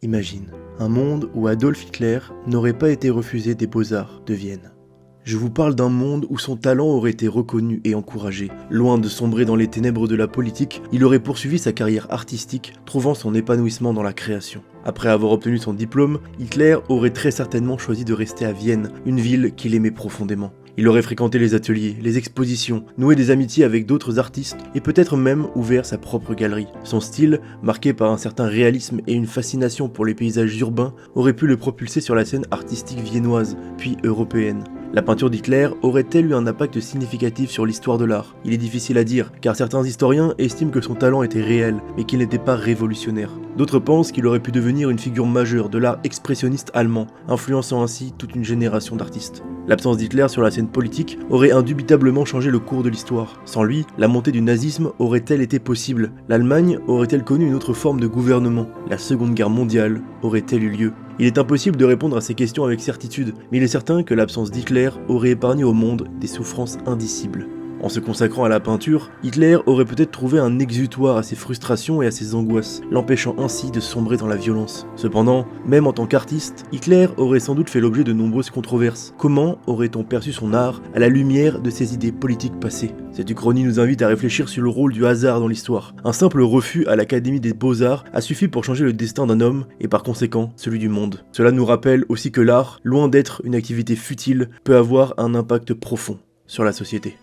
Imagine, un monde où Adolf Hitler n'aurait pas été refusé des Beaux-Arts de Vienne. Je vous parle d'un monde où son talent aurait été reconnu et encouragé. Loin de sombrer dans les ténèbres de la politique, il aurait poursuivi sa carrière artistique, trouvant son épanouissement dans la création. Après avoir obtenu son diplôme, Hitler aurait très certainement choisi de rester à Vienne, une ville qu'il aimait profondément. Il aurait fréquenté les ateliers, les expositions, noué des amitiés avec d'autres artistes et peut-être même ouvert sa propre galerie. Son style, marqué par un certain réalisme et une fascination pour les paysages urbains, aurait pu le propulser sur la scène artistique viennoise, puis européenne. La peinture d'Hitler aurait-elle eu un impact significatif sur l'histoire de l'art? Il est difficile à dire, car certains historiens estiment que son talent était réel, mais qu'il n'était pas révolutionnaire. D'autres pensent qu'il aurait pu devenir une figure majeure de l'art expressionniste allemand, influençant ainsi toute une génération d'artistes. L'absence d'Hitler sur la scène politique aurait indubitablement changé le cours de l'histoire. Sans lui, la montée du nazisme aurait-elle été possible? L'Allemagne aurait-elle connu une autre forme de gouvernement? La Seconde Guerre mondiale aurait-elle eu lieu? Il est impossible de répondre à ces questions avec certitude, mais il est certain que l'absence d'Hitler aurait épargné au monde des souffrances indicibles. En se consacrant à la peinture, Hitler aurait peut-être trouvé un exutoire à ses frustrations et à ses angoisses, l'empêchant ainsi de sombrer dans la violence. Cependant, même en tant qu'artiste, Hitler aurait sans doute fait l'objet de nombreuses controverses. Comment aurait-on perçu son art à la lumière de ses idées politiques passées? Cette uchronie nous invite à réfléchir sur le rôle du hasard dans l'histoire. Un simple refus à l'Académie des Beaux-Arts a suffi pour changer le destin d'un homme et par conséquent celui du monde. Cela nous rappelle aussi que l'art, loin d'être une activité futile, peut avoir un impact profond sur la société.